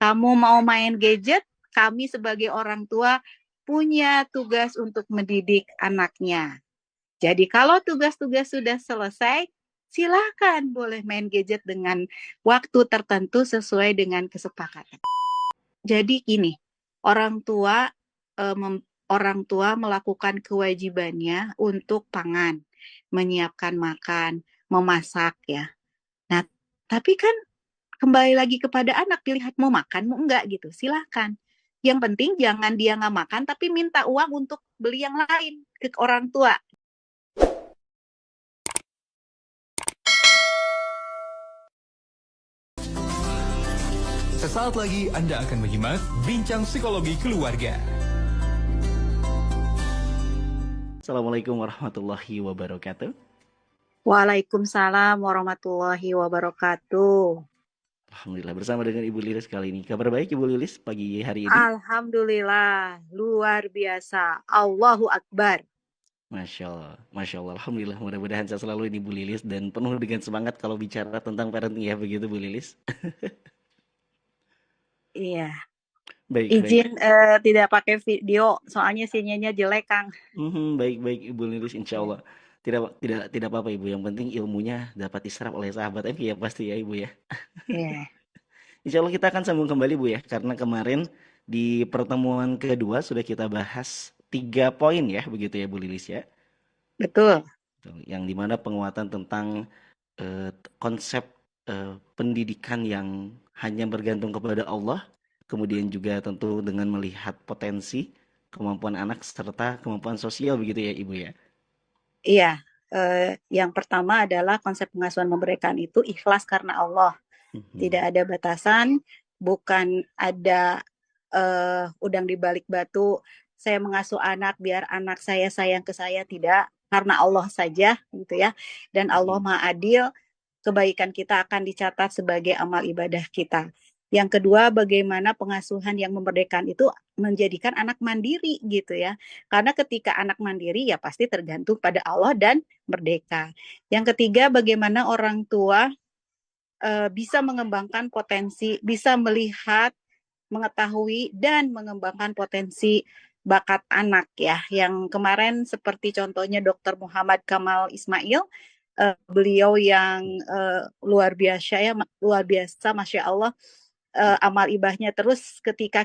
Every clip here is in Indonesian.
Kamu mau main gadget, kami sebagai orang tua punya tugas untuk mendidik anaknya. Jadi kalau tugas-tugas sudah selesai, silakan boleh main gadget dengan waktu tertentu sesuai dengan kesepakatan. Jadi gini, orang tua orang tua melakukan kewajibannya untuk pangan, menyiapkan makan, memasak ya. Nah, tapi kan kembali lagi kepada anak, pilihan mau makan mau enggak gitu, silahkan. Yang penting jangan dia nggak makan tapi minta uang untuk beli yang lain ke orang tua. Sesaat lagi Anda akan menyimak Bincang Psikologi Keluarga. Assalamualaikum warahmatullahi wabarakatuh. Waalaikumsalam warahmatullahi wabarakatuh. Alhamdulillah bersama dengan Ibu Lilis kali ini. Kabar baik Ibu Lilis pagi hari ini? Alhamdulillah, luar biasa. Allahu Akbar. Masya Allah. Alhamdulillah mudah-mudahan saya selalu ini Bu Lilis dan penuh dengan semangat kalau bicara tentang parenting ya begitu Bu Lilis. Iya, Baik. izin tidak pakai video, soalnya sinyalnya jelek, Kang. Baik Ibu Lilis Insya Ya. Allah. Tidak apa-apa Ibu. Yang penting ilmunya dapat diserap oleh sahabat MV ya pasti ya Ibu ya. Iya, Insya Allah kita akan sambung kembali Bu ya. Karena kemarin di pertemuan kedua sudah kita bahas 3 poin ya begitu ya Bu Lilis ya. betul. Yang dimana penguatan tentang konsep pendidikan yang hanya bergantung kepada Allah, kemudian juga tentu dengan melihat potensi, kemampuan anak serta kemampuan sosial begitu ya Ibu ya. Iya, yang pertama adalah konsep pengasuhan memberikan itu ikhlas karena Allah. Tidak Mhm. ada batasan, bukan ada udang di balik batu. Saya mengasuh anak biar anak saya sayang ke saya, tidak. Karena Allah saja, gitu ya. Dan Allah Mhm. Maha Adil, kebaikan kita akan dicatat sebagai amal ibadah kita. Yang kedua, bagaimana pengasuhan yang memerdekakan itu menjadikan anak mandiri gitu ya. Karena ketika anak mandiri ya pasti tergantung pada Allah dan merdeka. Yang ketiga, bagaimana orang tua bisa mengembangkan potensi, bisa melihat, mengetahui dan mengembangkan potensi bakat anak ya. Yang kemarin seperti contohnya Dr. Muhammad Kamal Ismail, beliau yang luar biasa, masya Allah, amal ibahnya terus ketika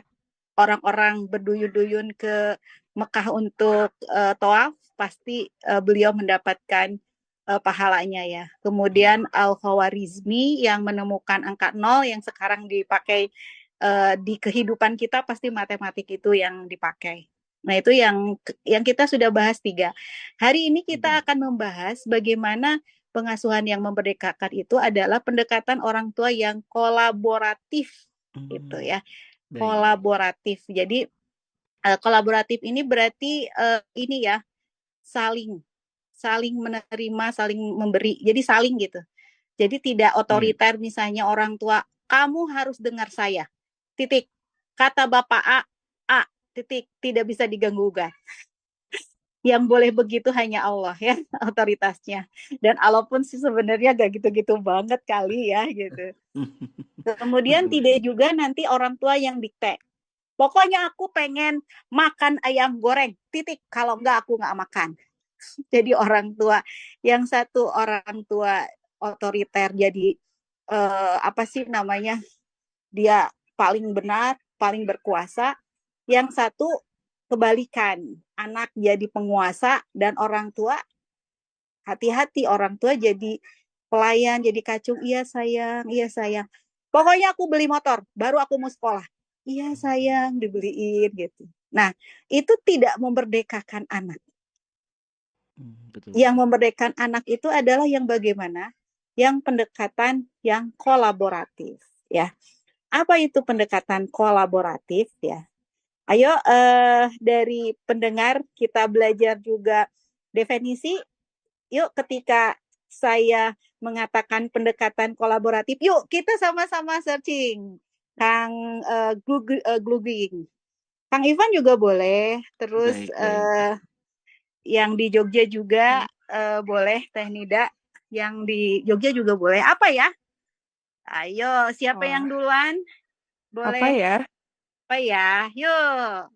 orang-orang berduyun-duyun ke Mekah untuk tawaf, pasti beliau mendapatkan pahalanya ya. Kemudian Al-Khawarizmi yang menemukan angka 0 yang sekarang dipakai di kehidupan kita, pasti matematik itu yang dipakai. Nah, itu yang kita sudah bahas 3. Hari ini kita akan membahas bagaimana pengasuhan yang memerdekakan itu adalah pendekatan orang tua yang kolaboratif gitu ya. Baik. Kolaboratif. Jadi kolaboratif ini berarti ini ya, saling saling menerima, saling memberi. Jadi saling gitu. Jadi tidak Iya. otoriter, misalnya orang tua, kamu harus dengar saya. Titik. Kata Bapak A, titik. Tidak bisa diganggu-gugat. Yang boleh begitu hanya Allah ya, otoritasnya. Dan Allah pun sih sebenarnya gak gitu-gitu banget kali ya gitu. Kemudian Betul. tidak juga nanti orang tua yang dikte. Pokoknya aku pengen makan ayam goreng, titik. Kalau enggak aku nggak makan. Jadi orang tua, yang satu orang tua otoriter, jadi apa sih namanya, dia paling benar, paling berkuasa. Yang satu kebalikan, anak jadi penguasa dan orang tua hati-hati, orang tua jadi pelayan, jadi kacung. Iya sayang, iya sayang. Pokoknya aku beli motor, baru aku mau sekolah. Iya sayang, dibeliin gitu. Nah, itu tidak memerdekakan anak. Yang Betul. memerdekakan anak itu adalah yang bagaimana? Yang pendekatan yang kolaboratif, ya. Apa itu pendekatan kolaboratif ya? Ayo dari pendengar kita belajar juga definisi. Yuk, ketika saya mengatakan pendekatan kolaboratif, yuk kita sama-sama searching. Kang Gluging. Kang Ivan juga boleh. Terus Baik. yang di Jogja juga boleh, Teh Nida. Yang di Jogja juga boleh. Apa ya? Ayo, siapa yang Oh, duluan? Apa Boleh ya? apa ya? Yuk,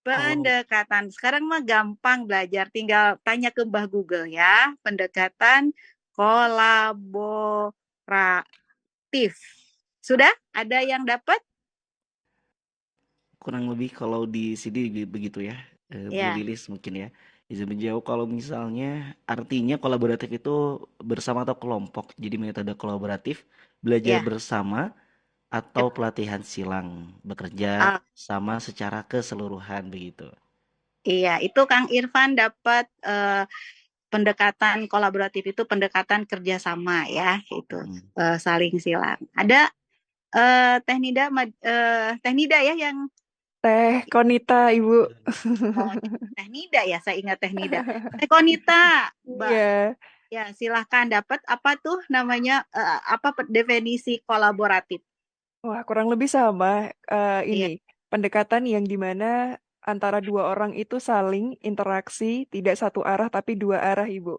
Kalau pendekatan. Sekarang mah gampang belajar, tinggal tanya ke Mbah Google ya. Pendekatan kolaboratif. Sudah? Ada yang dapat? kurang lebih kalau di sini begitu ya, Bu Ya, Lilis mungkin ya. Izin menjawab kalau misalnya artinya kolaboratif itu bersama atau kelompok. Jadi metode kolaboratif belajar ya. bersama atau pelatihan silang bekerja Ah, sama secara keseluruhan begitu. iya, itu Kang Irfan dapat pendekatan kolaboratif itu pendekatan kerjasama ya, itu Mm. saling silang. Ada Teh Nida ya yang Teh Konita, Ibu. oh, Teh Nida ya, saya ingat Teh Nida. Teh Konita, Mbak. Iya. Ya, silahkan dapat apa tuh namanya apa definisi kolaboratif? Wah, kurang lebih sama Iya, ini. Pendekatan yang dimana antara dua orang itu saling interaksi, tidak satu arah tapi dua arah, Ibu.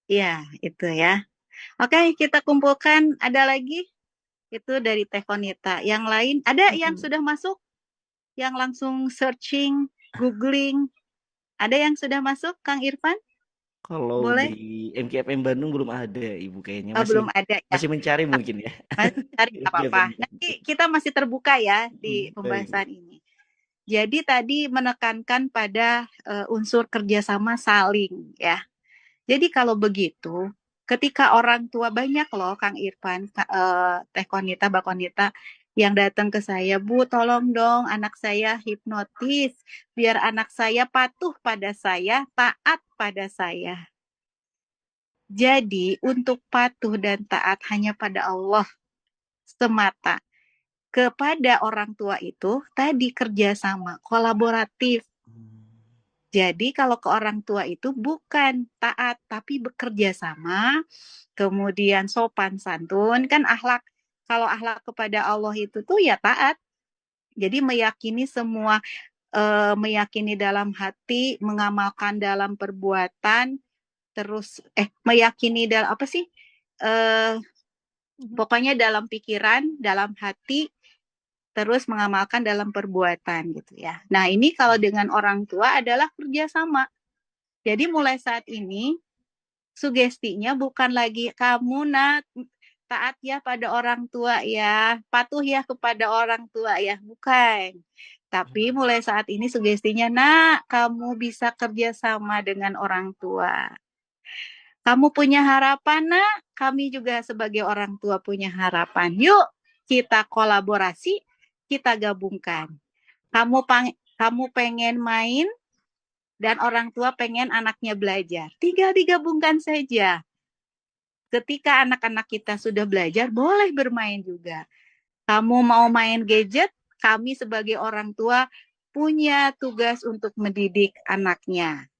iya, itu ya. Oke, kita kumpulkan. Ada lagi? Itu dari Teh Konita. Yang lain, ada yang Mm-mm. sudah masuk? Yang langsung searching, googling. Ada yang sudah masuk, Kang Irfan? Kalau di Boleh? MKFM Bandung belum ada Ibu kayaknya Oh, masih belum ada ya. masih mencari mungkin ya. Mas, cari nggak apa-apa. MKFM Nanti Bandung. kita masih terbuka ya di Baik, Bu. pembahasan ini. Jadi tadi menekankan pada unsur kerjasama saling ya. Jadi kalau begitu, ketika orang tua banyak loh, Kang Irfan, Teh Konita, Mbak Konita, yang datang ke saya, Bu, tolong dong anak saya hipnotis, biar anak saya patuh pada saya, taat pada saya. Jadi untuk patuh dan taat hanya pada Allah semata. Kepada orang tua itu tadi kerjasama, kolaboratif. Jadi kalau ke orang tua itu bukan taat, tapi bekerja sama, kemudian sopan santun, kan akhlak. Kalau akhlak kepada Allah itu tuh ya taat. Jadi meyakini semua, meyakini dalam hati, mengamalkan dalam perbuatan, terus meyakini dalam apa sih? Eh, Pokoknya dalam pikiran, dalam hati, terus mengamalkan dalam perbuatan gitu ya. Nah ini kalau dengan orang tua adalah kerjasama. Jadi mulai saat ini sugestinya bukan lagi kamu nak taat ya pada orang tua ya, patuh ya kepada orang tua ya, bukan. Tapi mulai saat ini sugestinya nak kamu bisa kerjasama dengan orang tua. Kamu punya harapan nak, kami juga sebagai orang tua punya harapan. Yuk kita kolaborasi, kita gabungkan. Kamu pengen main dan orang tua pengen anaknya belajar. Tinggal digabungkan saja. Ketika anak-anak kita sudah belajar, boleh bermain juga. Kamu mau main gadget, kami sebagai orang tua punya tugas untuk mendidik anaknya.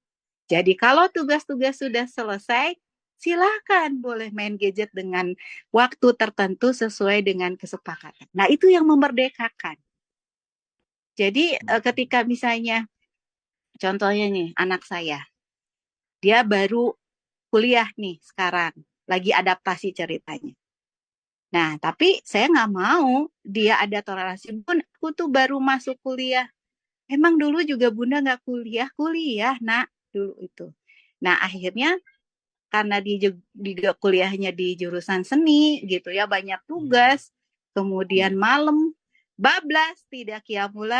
Jadi kalau tugas-tugas sudah selesai, silakan boleh main gadget dengan waktu tertentu sesuai dengan kesepakatan. Nah, itu yang memerdekakan. Jadi ketika misalnya contohnya nih anak saya, dia baru kuliah nih sekarang, lagi adaptasi ceritanya. Nah, tapi saya nggak mau dia ada toleransi. Bun, aku tuh baru masuk kuliah. Emang dulu juga Bunda nggak kuliah? Kuliah, nak, dulu itu. Nah, akhirnya karena di kuliahnya di jurusan seni gitu ya, banyak tugas. Kemudian Iya. malam, bablas, tidak qiyamul.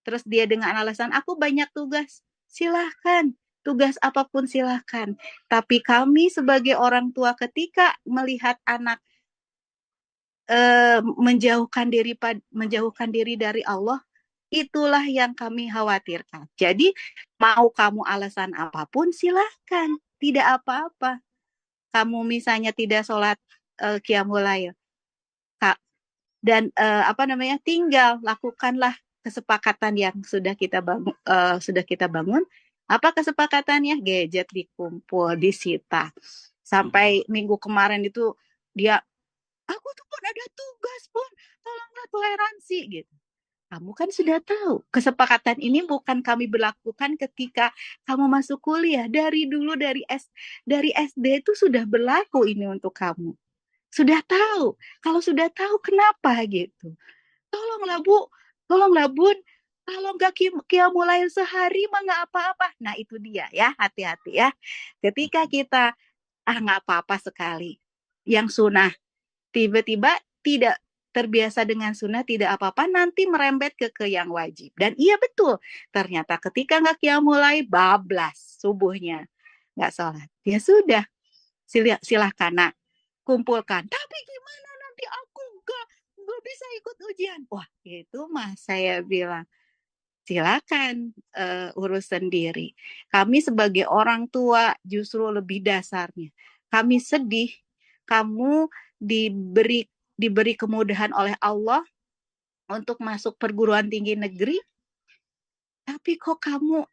Terus dia dengan alasan, aku banyak tugas. Silahkan, tugas apapun silahkan. Tapi kami sebagai orang tua ketika melihat anak menjauhkan diri dari Allah, itulah yang kami khawatirkan. Jadi mau kamu alasan apapun silahkan, tidak apa-apa. Kamu misalnya tidak sholat qiyamul lail, dan apa namanya, tinggal lakukanlah kesepakatan yang sudah kita bangun. Apa kesepakatannya? Gadget dikumpul, disita. Sampai minggu kemarin itu dia, aku tuh pun ada tugas pun, tolonglah toleransi gitu. Kamu kan sudah tahu, kesepakatan ini bukan kami berlakukan ketika kamu masuk kuliah. Dari dulu, dari SD itu sudah berlaku ini untuk kamu. Sudah tahu. Kalau sudah tahu, kenapa gitu? tolonglah Bu, tolonglah Bun, kalau nggak qiyamul lail sehari mah nggak apa-apa. Nah itu dia ya, hati-hati ya. Ketika kita nggak apa-apa sekali, yang sunnah tiba-tiba tidak terbiasa dengan sunnah tidak apa-apa, nanti merembet ke yang wajib. Dan iya betul, ternyata ketika nggak qiyamul lail bablas subuhnya nggak sholat, ya sudah, silahkan nak kumpulkan. Tapi gimana nanti aku nggak bisa ikut ujian? Wah itu mah saya bilang silakan urus sendiri. Kami sebagai orang tua justru lebih dasarnya. Kami sedih kamu diberi kemudahan oleh Allah untuk masuk perguruan tinggi negeri, tapi kok kamu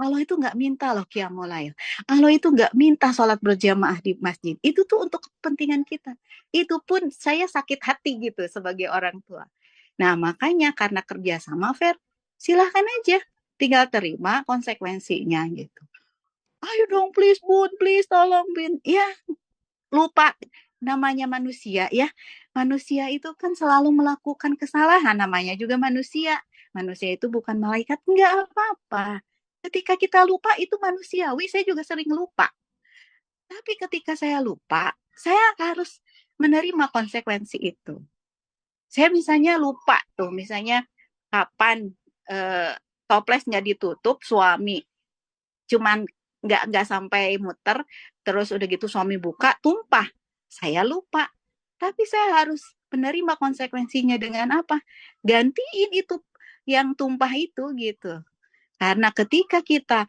Allah itu nggak minta loh qiyamul lail. Allah itu nggak minta sholat berjamaah di masjid. Itu tuh untuk kepentingan kita. Itu pun saya sakit hati gitu sebagai orang tua. Nah makanya karena kerja sama fair, silahkan aja. Tinggal terima konsekuensinya gitu. Ayo dong please Bun, please tolong Bin. Ya lupa namanya manusia ya. Manusia itu kan selalu melakukan kesalahan, namanya juga manusia. Manusia itu bukan malaikat, enggak apa-apa. Ketika kita lupa itu manusiawi, saya juga sering lupa. Tapi ketika saya lupa, saya harus menerima konsekuensi itu. Saya misalnya lupa tuh, misalnya kapan toples nggak ditutup, suami cuman nggak sampai muter, terus udah gitu suami buka tumpah, saya lupa, tapi saya harus menerima konsekuensinya dengan apa? Gantiin itu yang tumpah itu gitu. Karena ketika kita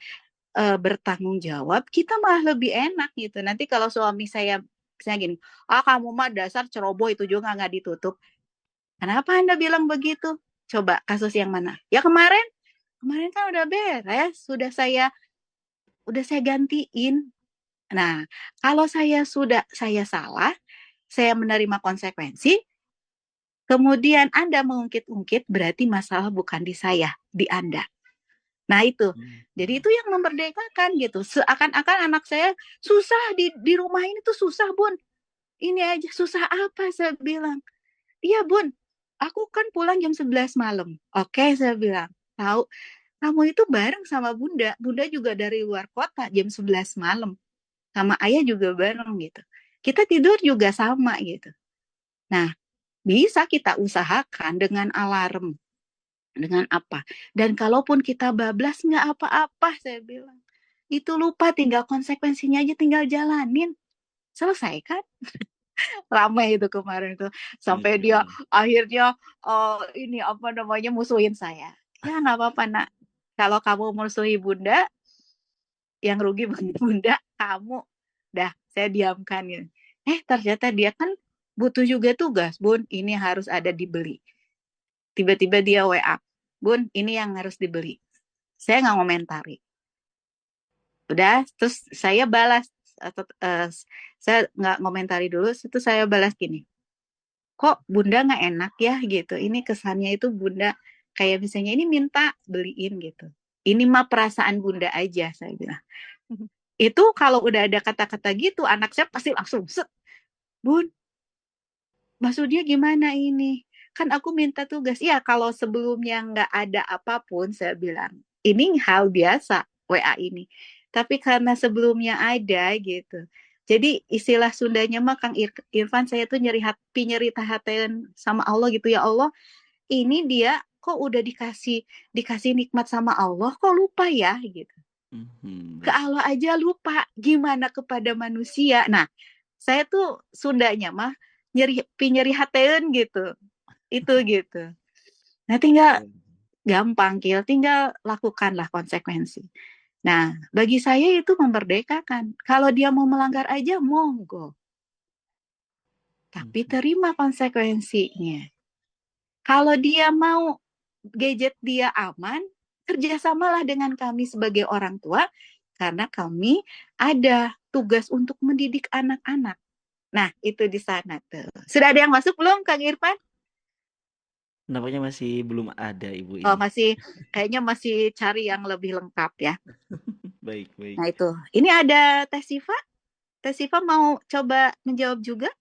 bertanggung jawab, kita malah lebih enak gitu. Nanti kalau suami saya misalnya gini, kamu mah dasar ceroboh itu juga nggak ditutup. Kenapa Anda bilang begitu? Coba kasus yang mana? Ya kemarin kan udah beres, udah saya gantiin. Nah, kalau saya salah, saya menerima konsekuensi, kemudian Anda mengungkit-ungkit, berarti masalah bukan di saya, di Anda. Nah itu, jadi itu yang memerdekakan gitu. Seakan-akan anak saya susah di rumah ini tuh susah Bun. Ini aja susah apa saya bilang. Iya Bun, aku kan pulang jam 11 malam. Oke saya bilang, tahu kamu itu bareng sama Bunda. Bunda juga dari luar kota jam 11 malam. Sama ayah juga bareng gitu. Kita tidur juga sama gitu. Nah, bisa kita usahakan dengan alarm. Dengan apa? Dan kalaupun kita bablas nggak apa-apa, saya bilang. Itu lupa, tinggal konsekuensinya aja, tinggal jalanin. Selesai kan? Ramai itu kemarin itu. Sampai dia akhirnya ini apa namanya musuhin saya. Ya nggak apa-apa nak. Kalau kamu musuhi Bunda, yang rugi Bunda, kamu. Dah, saya diamkan gitu. Ternyata dia kan butuh juga tugas, Bun, ini harus ada dibeli. Tiba-tiba dia WA, Bun, ini yang harus dibeli. Saya nggak komentari. Udah, terus saya balas, saya nggak komentari dulu, itu saya balas gini, kok Bunda nggak enak ya gitu. Ini kesannya itu Bunda kayak misalnya ini minta beliin gitu. Ini mah perasaan Bunda aja, saya bilang. Itu kalau udah ada kata-kata gitu, anak saya pasti langsung set, Bun, maksudnya gimana ini? Kan aku minta tugas. Iya, kalau sebelumnya nggak ada apapun, saya bilang, ini hal biasa, WA ini. Tapi karena sebelumnya ada gitu. Jadi istilah Sundanya mah Kang Irfan, saya tuh nyeri tahaten sama Allah gitu, ya Allah. Ini dia kok udah dikasih nikmat sama Allah, kok lupa ya gitu. Ke Allah aja lupa, gimana kepada manusia. Nah, saya tuh Sundanya mah nyeri hateun gitu. Itu gitu. Nah, tinggal gampang tinggal lakukanlah konsekuensi. Nah, bagi saya itu memerdekakan. Kalau dia mau melanggar aja monggo. Tapi terima konsekuensinya. Kalau dia mau gadget dia aman, kerjasamalah dengan kami sebagai orang tua, karena kami ada tugas untuk mendidik anak-anak. Nah, itu di sana tuh. Sudah ada yang masuk belum, Kang Irfan? Nampaknya masih belum ada Ibu Oh, ini. kayaknya masih cari yang lebih lengkap ya. Baik. Nah, itu. Ini ada Teh Siva. Teh Siva mau coba menjawab juga?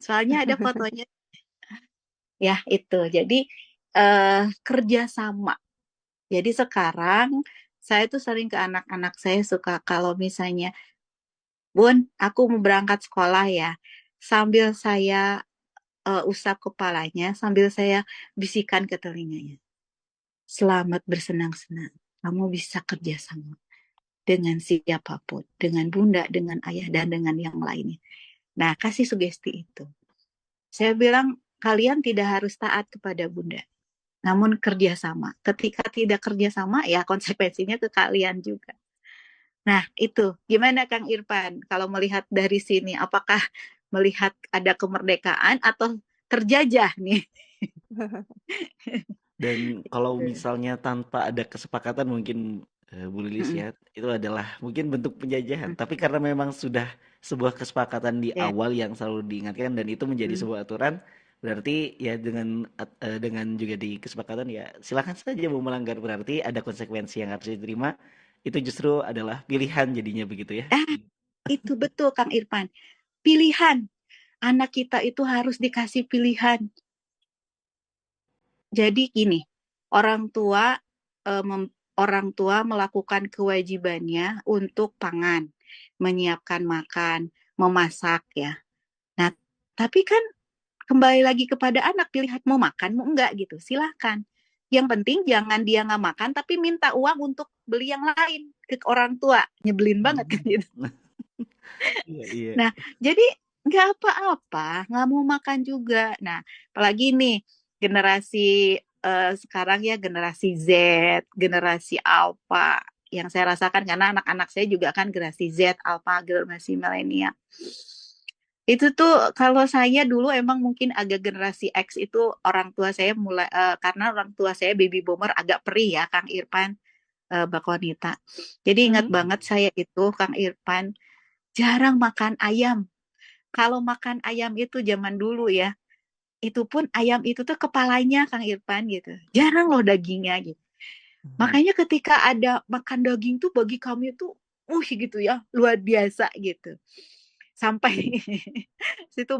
Soalnya ada fotonya. Ya, itu. Jadi kerjasama. Jadi sekarang saya tuh sering ke anak-anak saya suka kalau misalnya, Bun, aku mau berangkat sekolah ya. Sambil saya usap kepalanya, sambil saya bisikan ke telinganya. Selamat bersenang-senang. Kamu bisa kerjasama dengan siapapun, dengan bunda, dengan ayah, dan dengan yang lainnya. Nah, kasih sugesti itu. Saya bilang, kalian tidak harus taat kepada bunda, namun kerjasama. Ketika tidak kerjasama, ya konsekuensinya ke kalian juga. Nah, itu. Gimana Kang Irfan? Kalau melihat dari sini, apakah melihat ada kemerdekaan atau terjajah nih? Dan kalau misalnya tanpa ada kesepakatan mungkin Bu Lilis Mm-mm. ya, itu adalah mungkin bentuk penjajahan. Mm. Tapi karena memang sudah sebuah kesepakatan di Ya. awal yang selalu diingatkan dan itu menjadi Mm. sebuah aturan, berarti ya dengan juga di kesepakatan ya silakan saja mau melanggar, berarti ada konsekuensi yang harus diterima. Itu justru adalah pilihan jadinya begitu ya. Ah, itu betul Kang Irfan. Pilihan. Anak kita itu harus dikasih pilihan. Jadi gini, orang tua orang tua melakukan kewajibannya untuk pangan, menyiapkan makan, memasak ya. Nah, tapi kan kembali lagi kepada anak pilihan mau makan mau enggak gitu. Silahkan. Yang penting jangan dia nggak makan tapi minta uang untuk beli yang lain ke orang tua. Nyebelin banget kan Hmm. gitu. Iya, iya. Nah, jadi nggak apa-apa, nggak mau makan juga. Nah, apalagi nih generasi sekarang ya generasi Z, generasi Alpha yang saya rasakan karena anak-anak saya juga kan generasi Z, Alpha, generasi milenial. Itu tuh kalau saya dulu emang mungkin agak generasi X itu orang tua saya mulai karena orang tua saya baby boomer agak perih ya Kang Irfan, Mbak Konita. Jadi ingat Mhm. banget saya itu Kang Irfan jarang makan ayam. Kalau makan ayam itu zaman dulu ya, itu pun ayam itu tuh kepalanya Kang Irfan gitu. Jarang loh dagingnya gitu. Makanya ketika ada makan daging tuh bagi kami tuh gitu ya, luar biasa gitu. Sampai situ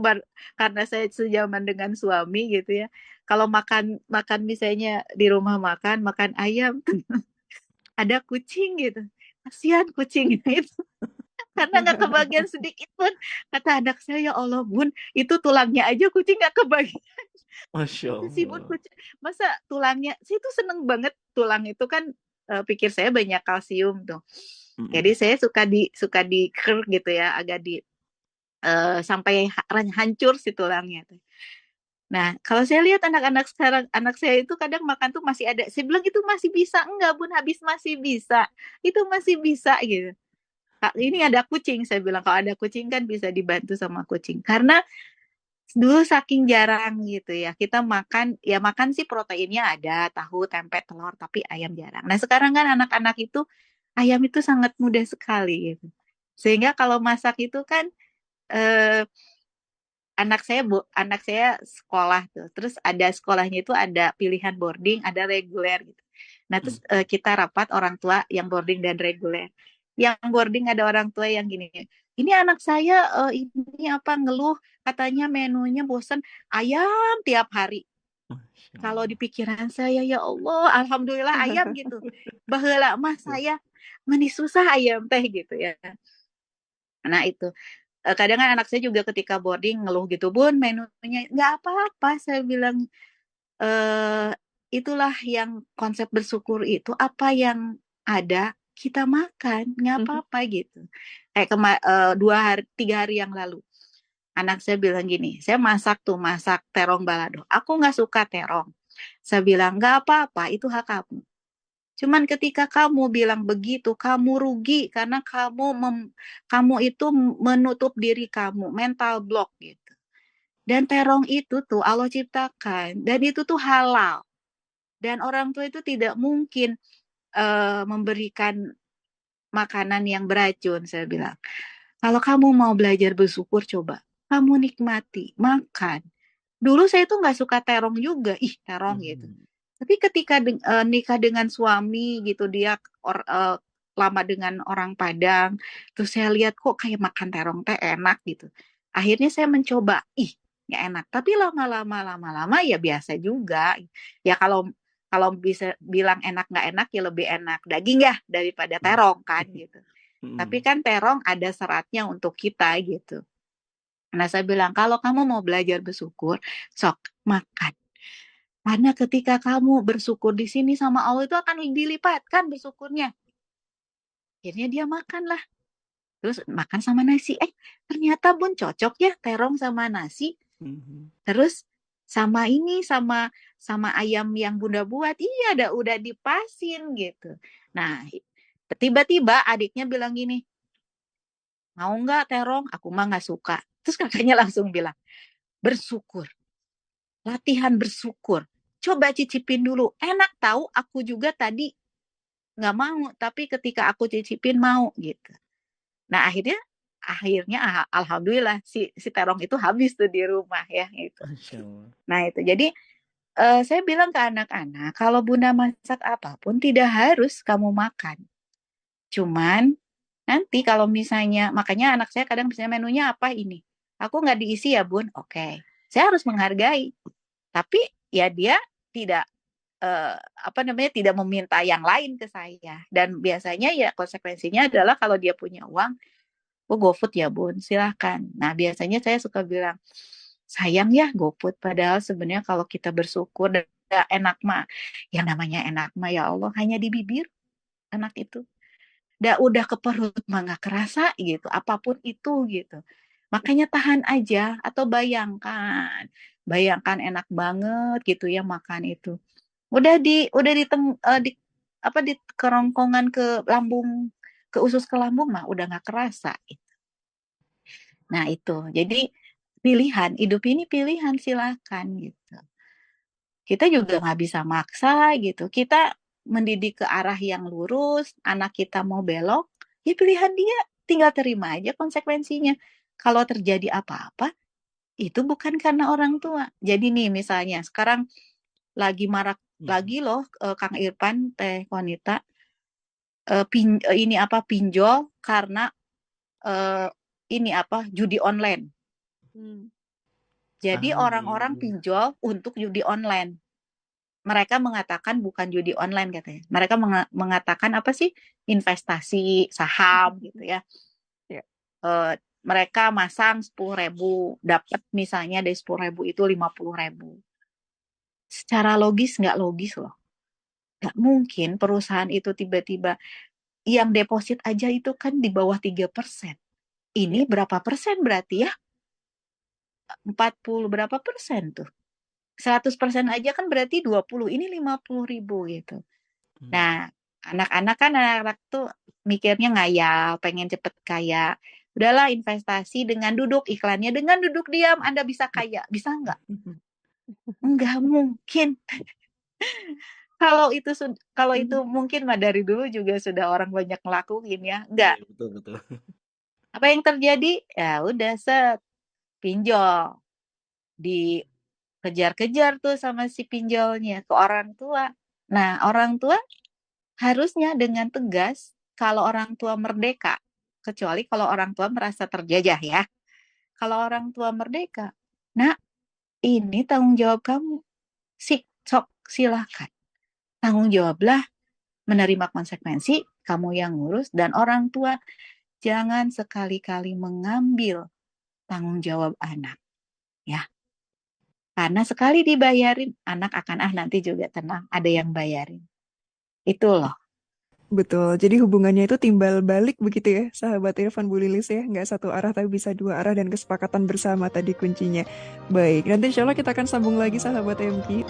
karena saya sejaman dengan suami gitu ya. Kalau makan makan misalnya di rumah makan ayam ada kucing gitu. Kasihan kucingnya itu karena nggak kebagian sedikit pun. Kata anak saya, ya Allah bun, itu tulangnya aja kucing nggak kebagian. Masya Masa sih bun Allah. kucing, masa tulangnya, saya tuh seneng banget tulang itu kan pikir saya banyak kalsium tuh. Jadi Mm-mm. saya suka di ker gitu ya, agak di sampai hancur si tulangnya tuh. Nah, kalau saya lihat anak-anak sekarang, anak saya itu kadang makan tuh masih ada. Saya bilang itu masih bisa, enggak bun, habis masih bisa. Itu masih bisa gitu. Kak, ini ada kucing, saya bilang kalau ada kucing kan bisa dibantu sama kucing. Karena dulu saking jarang gitu ya, kita makan, ya makan sih proteinnya ada, tahu, tempe, telur, tapi ayam jarang. Nah sekarang kan anak-anak itu, ayam itu sangat mudah sekali gitu. Sehingga kalau masak itu kan, eh, anak saya sekolah tuh. Terus ada sekolahnya itu ada pilihan boarding, ada reguler gitu. Nah, terus Mm. kita rapat orang tua yang boarding dan reguler. Yang boarding ada orang tua yang gini. Ini anak saya ini apa ngeluh katanya menunya bosen ayam tiap hari. Masya Kalau Allah. di pikiran saya ya Allah, alhamdulillah ayam gitu. Baheula mah saya meni susah ayam teh gitu ya. Nah, itu kadang kan anak saya juga ketika boarding ngeluh gitu bun menunya nggak apa-apa saya bilang eh itulah yang konsep bersyukur itu apa yang ada kita makan nggak apa-apa gitu kayak 2 hari 3 hari yang lalu anak saya bilang gini saya masak terong balado aku nggak suka terong saya bilang nggak apa-apa itu hak kamu. Cuman ketika kamu bilang begitu, kamu rugi karena kamu itu menutup diri kamu, mental block gitu. Dan terong itu tuh Allah ciptakan dan itu tuh halal. Dan orang tua itu tidak mungkin memberikan makanan yang beracun, saya bilang. Kalau kamu mau belajar bersyukur, coba. Kamu nikmati, makan. Dulu saya tuh nggak suka terong juga, ih terong gitu. Mm. Tapi ketika nikah dengan suami gitu, dia lama dengan orang Padang, terus saya lihat kok kayak makan terong teh enak gitu. Akhirnya saya mencoba, ih nggak enak. Tapi lama-lama ya biasa juga. Ya kalau kalau bisa bilang enak nggak enak ya lebih enak daging ya daripada terong kan gitu. Tapi kan terong ada seratnya untuk kita gitu. Nah saya bilang kalau kamu mau belajar bersyukur, sok makan. Karena ketika kamu bersyukur di sini sama Allah itu akan dilipatkan bersyukurnya. Akhirnya dia makan lah. Terus makan sama nasi. Ternyata Bun cocok ya terong sama nasi. Terus sama ini sama ayam yang Bunda buat. Iya, udah dipasin gitu. Nah, tiba-tiba adiknya bilang gini, mau nggak terong? Aku mah nggak suka. Terus kakaknya langsung bilang, bersyukur. Latihan bersyukur. Coba cicipin dulu. Enak tahu, aku juga tadi nggak mau. Tapi ketika aku cicipin mau gitu. Nah akhirnya alhamdulillah si terong itu habis tuh di rumah ya gitu. Nah itu jadi saya bilang ke anak-anak kalau Bunda masak apapun tidak harus kamu makan. Cuman nanti kalau misalnya makanya anak saya kadang misalnya menunya apa ini, aku nggak diisi ya Bun, oke. Saya harus menghargai. Tapi ya dia tidak tidak meminta yang lain ke saya. Dan biasanya ya konsekuensinya adalah kalau dia punya uang, GoFood ya Bun, silahkan. Nah biasanya saya suka bilang, sayang ya GoFood. Padahal sebenarnya kalau kita bersyukur dan enak mah, yang namanya enak mah ya Allah hanya di bibir enak itu. Udah ke perut mah nggak kerasa gitu, apapun itu gitu. Makanya tahan aja atau bayangkan enak banget gitu ya makan itu. Di kerongkongan ke lambung, ke usus ke lambung mah udah nggak kerasa. Nah itu, jadi pilihan, hidup ini pilihan silakan gitu. Kita juga nggak bisa maksa gitu. Kita mendidik ke arah yang lurus, anak kita mau belok, ya pilihan dia, tinggal terima aja konsekuensinya. Kalau terjadi apa-apa, itu bukan karena orang tua. Jadi nih misalnya sekarang lagi marak lagi loh Kang Irfan, Teh Wanita, pinjol karena judi online. Jadi orang-orang pinjol untuk judi online. Mereka mengatakan bukan judi online katanya. Mereka mengatakan apa sih? Investasi saham gitu ya. Mereka masang 10.000, dapat misalnya dari 10.000 itu 50.000. Secara logis nggak logis loh. Nggak mungkin perusahaan itu tiba-tiba yang deposit aja itu kan di bawah 3%. Ini berapa persen berarti ya? 40 berapa persen tuh? 100% aja kan berarti 20. Ini 50.000 gitu. Nah, anak-anak tuh mikirnya ngayal, pengen cepet kaya. Udahlah investasi dengan duduk iklannya, dengan duduk diam Anda bisa kaya. Bisa nggak? Nggak mungkin. Kalau itu mungkin mah dari dulu juga sudah orang banyak ngelakuin ya. Enggak. Betul. Apa yang terjadi? Ya udah pinjol. Dikejar-kejar tuh sama si pinjolnya ke orang tua. Nah, orang tua harusnya dengan tegas kalau orang tua merdeka, kecuali kalau orang tua merasa terjajah ya. Kalau orang tua merdeka, nah ini tanggung jawab kamu. Sok silahkan. Tanggung jawablah menerima konsekuensi, kamu yang ngurus, dan orang tua jangan sekali-kali mengambil tanggung jawab anak. Ya. Karena sekali dibayarin, anak akan nanti juga tenang, ada yang bayarin. Itu loh. Betul, jadi hubungannya itu timbal balik begitu ya, sahabat Irfan Bu Lilis ya. Nggak satu arah tapi bisa dua arah dan kesepakatan bersama tadi kuncinya. Baik, nanti insya Allah kita akan sambung lagi sahabat MQ.